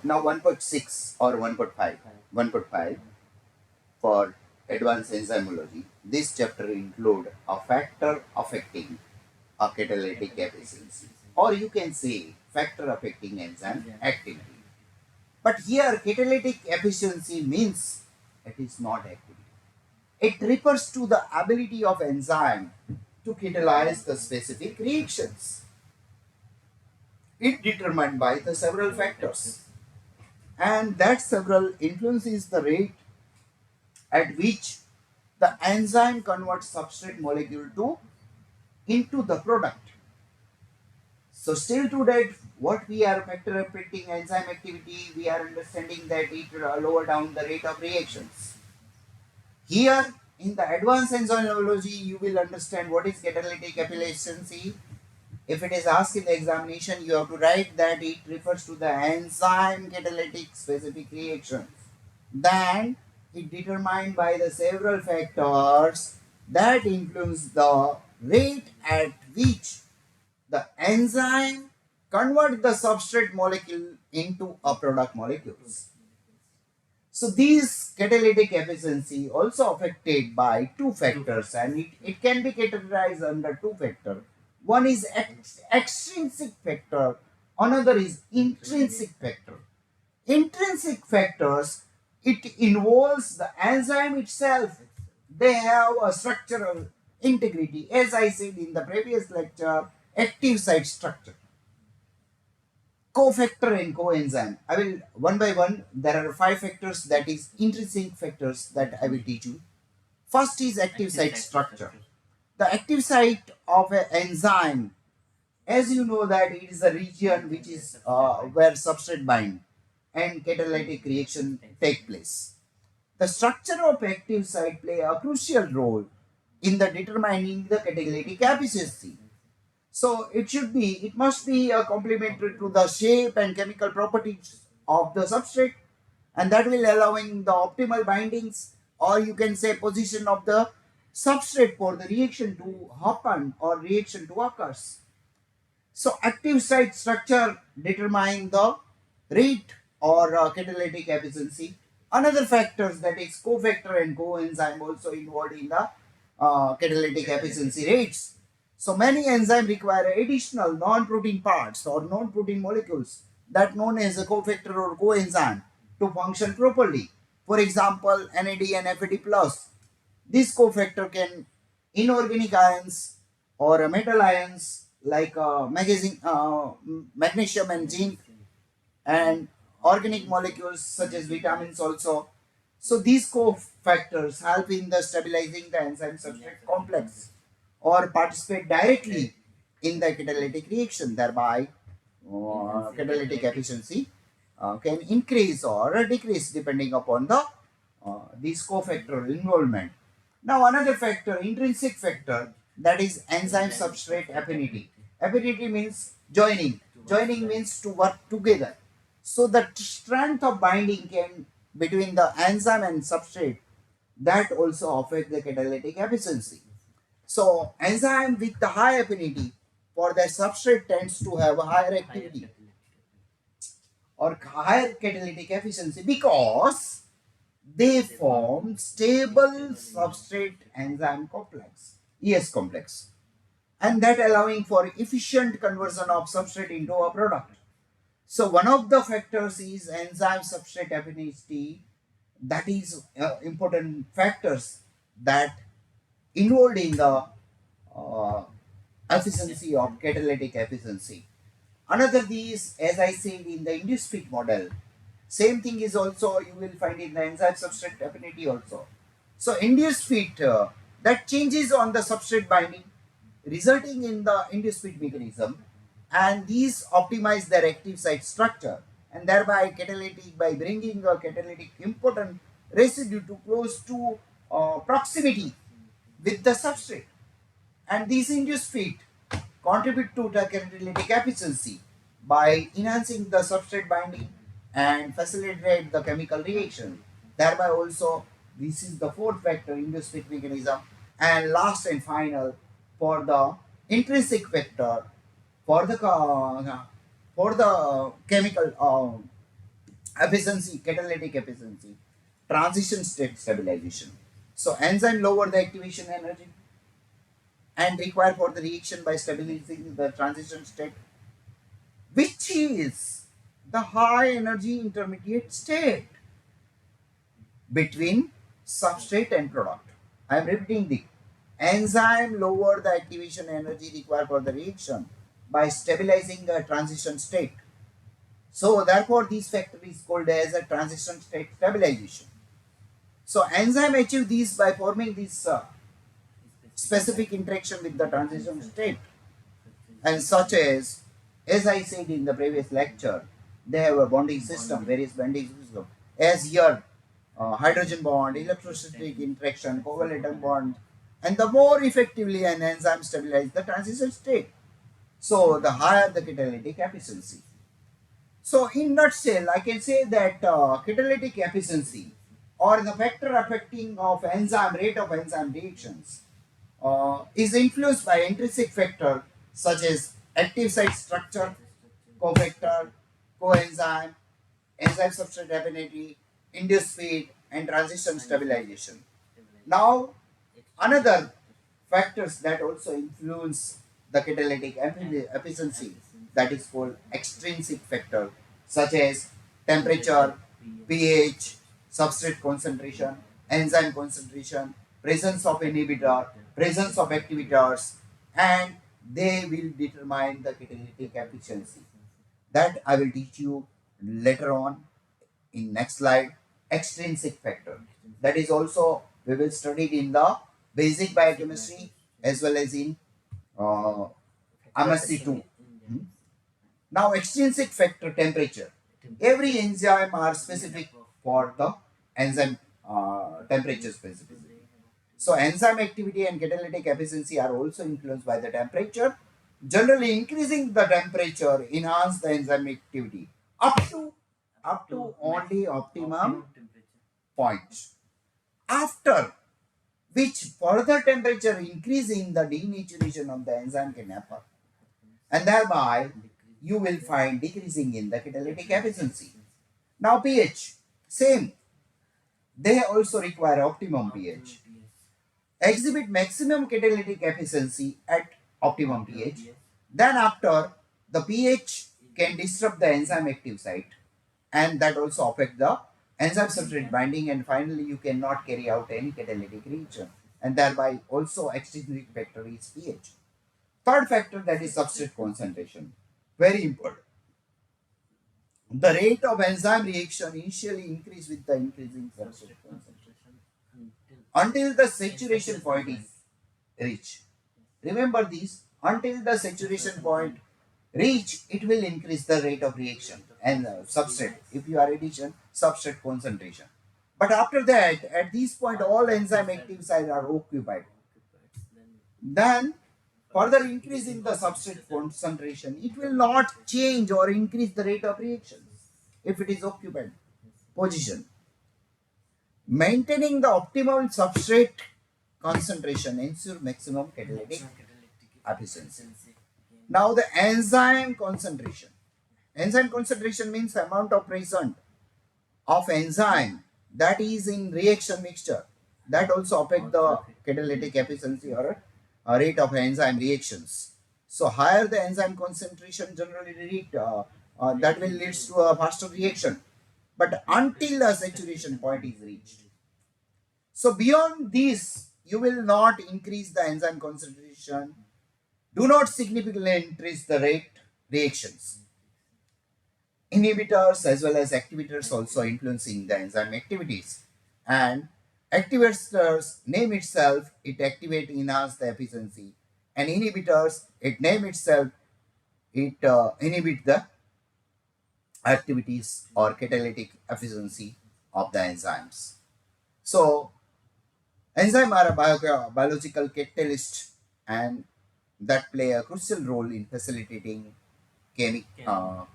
Now 1.6 or 1.5 for advanced enzymology. This chapter include a factor affecting a catalytic efficiency, or you can say factor affecting enzyme activity. But here catalytic efficiency means it is not activity. It refers to the ability of enzyme to catalyze the specific reactions. It determined by the several factors, and that several influences the rate at which the enzyme converts substrate molecule to into the product. So still to date, what we are factor affecting enzyme activity, we are understanding that it lower down the rate of reactions. Here in the advanced enzymology, you will understand what is catalytic efficiency. If it is asked in the examination, you have to write that it refers to the enzyme catalytic specific reactions. Then it determined by the several factors that influence the rate at which the enzyme convert the substrate molecule into a product molecules. So these catalytic efficiency also affected by two factors, and it can be categorized under two factors. One is extrinsic factor, another is intrinsic factor. Intrinsic factors, it involves the enzyme itself. They have a structural integrity. As I said in the previous lecture, active site structure, cofactor and coenzyme. I will one by one. There are five factors, that is intrinsic factors, that I will teach you. First is active site structure. The active site of an enzyme, as you know, that it is a region which is where substrate bind and catalytic reaction take place. The structure of active site play a crucial role in the determining the catalytic efficiency. So it must be complementary to the shape and chemical properties of the substrate, and that will allowing the optimal bindings, or you can say position of the substrate for the reaction to happen or reaction to occurs. So active site structure determine the rate or catalytic efficiency. Another factors, that is cofactor and coenzyme, also involved in the catalytic efficiency rates. So many enzymes require additional non-protein parts or non-protein molecules that known as a cofactor or coenzyme to function properly. For example, NAD and FAD plus. This cofactor can inorganic ions or metal ions like magnesium and zinc, and organic molecules such as vitamins also. So these cofactors help in the stabilizing the enzyme substrate complex or participate directly in the catalytic reaction, thereby catalytic efficiency can increase or decrease depending upon the these cofactor involvement. Now another factor, intrinsic factor, that is enzyme substrate affinity. Affinity means joining. Joining means to work together. So the strength of binding can between the enzyme and substrate, that also affect the catalytic efficiency. So enzyme with the high affinity for their substrate tends to have a higher activity or higher catalytic efficiency because they form stable substrate enzyme complex, ES complex, and that allowing for efficient conversion of substrate into a product. So one of the factors is enzyme substrate affinity, that is important factors that involved in the uh, efficiency of catalytic efficiency. Another these, as I said in the induced fit model, same thing is also you will find in the enzyme substrate affinity also. So induced fit, that changes on the substrate binding, resulting in the induced fit mechanism, and these optimize their active site structure and thereby catalytic by bringing a catalytic important residue to close to proximity with the substrate, and these induced fit contribute to the catalytic efficiency by enhancing the substrate binding and facilitate the chemical reaction. Thereby also, this is the fourth factor, induced fit mechanism. And last and final, for the intrinsic factor, for the chemical efficiency, catalytic efficiency, transition state stabilization. So enzyme lower the activation energy and require for the reaction by stabilizing the transition state, which is the high energy intermediate state between substrate and product. I am repeating the enzyme lower the activation energy required for the reaction by stabilizing the transition state. So therefore this factor is called as a transition state stabilization. So enzyme achieve this by forming this specific interaction with the transition state, and such as I said in the previous lecture, they have a bonding system, various bonding system. As here, hydrogen bond, electrostatic interaction, covalent bond, and the more effectively an enzyme stabilizes the transition state, so the higher the catalytic efficiency. So, in nutshell, I can say that catalytic efficiency or the factor affecting of enzyme rate of enzyme reactions is influenced by intrinsic factor such as active site structure, cofactor, coenzyme, enzyme substrate affinity, induced speed, and transition stabilization. Now, another factors that also influence the catalytic efficiency, that is called extrinsic factor, such as temperature, pH, substrate concentration, enzyme concentration, presence of inhibitor, presence of activators, and they will determine the catalytic efficiency. That I will teach you later on in next slide. Extrinsic factor, that is also we will study it in the basic biochemistry as well as in uh, MSc2. Hmm? Now extrinsic factor, temperature. Every enzyme are specific for the enzyme temperature specifically. So enzyme activity and catalytic efficiency are also influenced by the temperature. Generally, increasing the temperature enhance the enzyme activity up to only optimum point. After which further temperature increasing the denaturation of the enzyme can happen, and thereby you will find decreasing in the catalytic efficiency. Now pH, same. They also require optimum pH. Exhibit maximum catalytic efficiency at optimum pH. Then after, the pH can disrupt the enzyme active site, and that also affect the enzyme substrate binding, and finally you cannot carry out any catalytic reaction, and thereby also extrinsic factor is pH. Third factor, that is substrate concentration. Very important. The rate of enzyme reaction initially increase with the increasing substrate concentration until the saturation point is reached. Remember this, until the saturation point reach, it will increase the rate of reaction and substrate. If you are addition, substrate concentration. But after that, at this point, all enzyme active sites are occupied. Then further increase in the substrate concentration, it will not change or increase the rate of reaction if it is occupied position. Maintaining the optimal substrate concentration ensure maximum catalytic efficiency. Now the enzyme concentration. Enzyme concentration means amount of present of enzyme that is in reaction mixture. That also affect the catalytic efficiency or rate of enzyme reactions. So higher the enzyme concentration generally that will lead to a faster reaction. But until a saturation point is reached. So beyond this, you will not increase the enzyme concentration. Do not significantly increase the rate reactions. Inhibitors as well as activators also influencing the enzyme activities. And activators name itself, it activate enhance the efficiency. And inhibitors, it name itself, it inhibit the activities or catalytic efficiency of the enzymes. So enzymes are a biological catalyst, and that play a crucial role in facilitating chemical